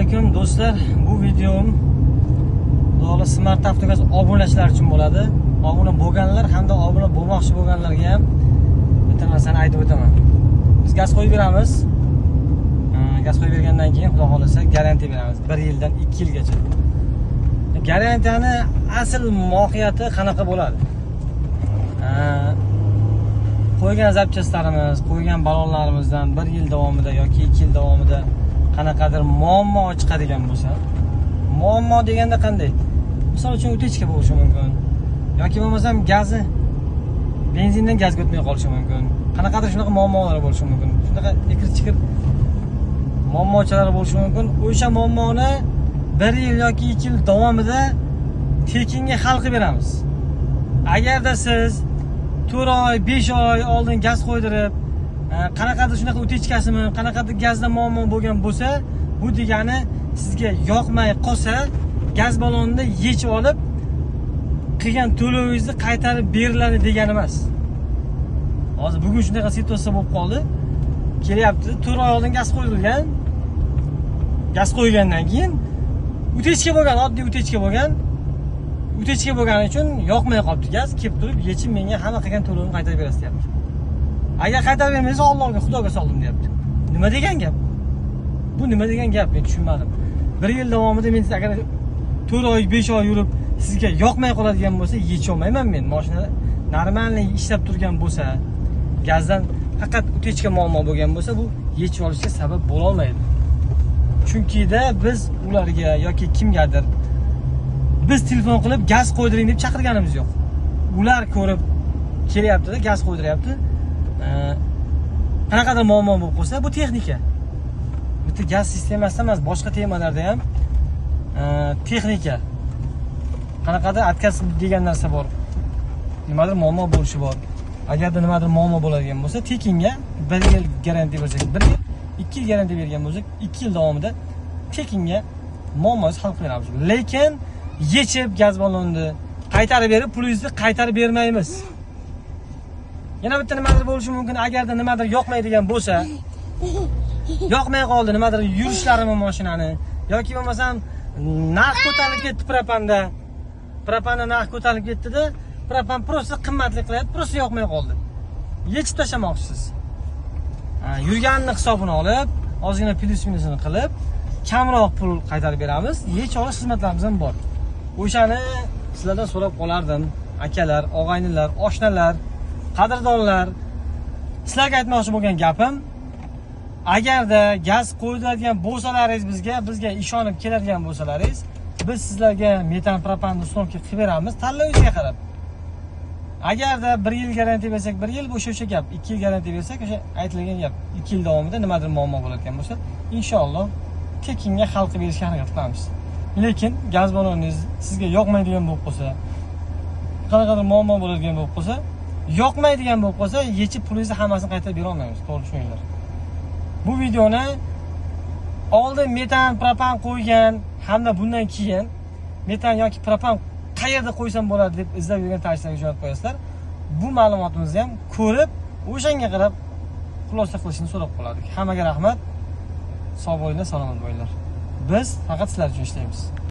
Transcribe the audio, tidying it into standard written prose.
alaykum do'stlar. Bu videom Lola Smart Avtogaz obunachilar uchun bo'ladi. Obuna bo'lganlar hamda obuna bo'lmoqchi bo'lganlarga ham bitta narsani aytib o'taman. Biz gaz qo'yib beramiz. Gaz qo'yib bergandan keyin xudo xolasa garantiya beramiz. 1 yildan 2 yilgacha. Garantiyani asl mohiyati qanaqa bo'ladi? Qo'ygan zapchastlarimiz, qo'ygan balonlarimizdan 1 yil davomida yoki 2 yil davomida qanaqadir muammo chiqadigan bo'lsa, muammo deganda qanday? Misol uchun utechka bo'lishi mumkin yoki bo'lmasam gazi benzindan gazga o'tmay qolishi mumkin. Qanaqadir shunaqa muammolar bo'lishi mumkin. Shunaqa ikir-chikir muammochalar bo'lishi mumkin. O'sha muammoni 1 yil yoki 2 yil davomida tekinga hal qilib beramiz. Agarda siz 4 oy, 5 oy oldin gaz qo'ydirib, qanaqadir shunaqa utechkasimi, qanaqadir gazda muammo bo'lgan bo'lsa, bu degani sizga yoqmay qolsa, gaz balonini yechib olib, qilgan to'lovingizni qaytarib beriladi degani emas. Hozir bugun shunaqa situatsiya bo'lib qoldi. Kelyapti, 4 oy oldin gaz qo'yilgan. Gaz qo'ygandan keyin utechka bo'lgan, oddiy utechka bo'lgan. Utechka bo'lgani uchun yoqmay qolibdi gaz, kelib turib, yechib menga hamma qilgan to'lovimni qaytarib berasiz deyapti. Agar qaytarib bermasa, Allohga, Xudoga soldim deyapti. Nima degan gap? Bu nima degan gap? Men tushunmadim. 1 yil davomida men agar 4 oy, 5 oy yurib, sizga yoqmay qoladigan bo'lsa, yechib olmayman men. Mashina normalniy ishlab turgan bo'lsa, gazdan faqat utechka muammo bo'lgan bo'lsa, bu yechib olishga sabab bo'la olmaydi. Chunki biz ularga yoki kimgadir biz telefon qilib gaz qo'ydiring deb chaqirganimiz yo'q. Ular ko'rib kelyapti-da, gaz qo'ydiryapti. Qanaqadir muammo bo'lib qolsa, bu texnika. Bitta gaz sistemasida emas, boshqa temalarda ham texnika. Qanaqadir отказ degan narsa bor. Nimadir muammo bo'lishi bor. Agarda nimadir muammo bo'ladigan bo'lsa, tekinga 1 yil garantiya bersak, 1 yil, 2 yil garantiya bergan bo'lsak, 2 yil davomida tekinga muammozni hal qilib beramiz. Lekin yechib gaz balonni qaytarib berib, pulingizni qaytarib bermaymiz. Yana bitta nimadir bo'lishi mumkin, agarda nimadir yoqmaydigan bo'lsa, yoqmay qoldi, nimadir yurishlarim mashinani yoki bo'lmasam narx ko'tarilib ketdi propanda. Propanda narx ko'tarilib ketdi-da, propan prosta qimmatlik qilyapti, prosta yoqmay qoldi. Yechib tashlamoqchisiz. Yurganini hisobini olib, ozgina plyus-minusini qilib, kamroq pul qaytarib beramiz. Yechib olish xizmatlarimiz ham bor. O'shani sizlardan so'rab qolardim. Akalar, og'aynilar, oshnalar, qadrdonlar, sizlarga aytmoqchi bo'lgan gapim, agarda gaz qo'ydiradigan bo'lsalaringiz, bizga ishonib keladigan bo'lsalaringiz, biz sizlarga metan propan ustonovka qilib beramiz, tanlovingizga qarab. Agarda 1 yil garantiya bersak, 1 yil o'sha gap, 2 yil garantiya bersak, o'sha aytilgan gap, 2 yil davomida nimadir muammo bo'ladigan bo'lsa, inshaalloh tekinga hal qilib berishga harakat qilamiz. Lekin gaz baloningiz sizga yoqmaydigan bo'lib qolsa, qanaqadir muammo bo'ladigan bo'lib qolsa, yoqmaydigan bo'lib qolsa, yechib pulingizni hammasini qaytarib bera olmaymiz, to'g'ri tushuninglar. Bu videoni oldin metan, propan qo'ygan hamda bundan keyin metan yoki propan qayerda qo'ysam bo'ladi deb izlab yurgan tashlarga javob qo'yasizlar. Bu ma'lumotimizni ham ko'rib, o'shanga qarab xulosa qilishni so'rab qoladik. Hammaga rahmat. Sog' bo'linglar, salomat bo'linglar. Biz faqat sizlar uchun ishlaymiz.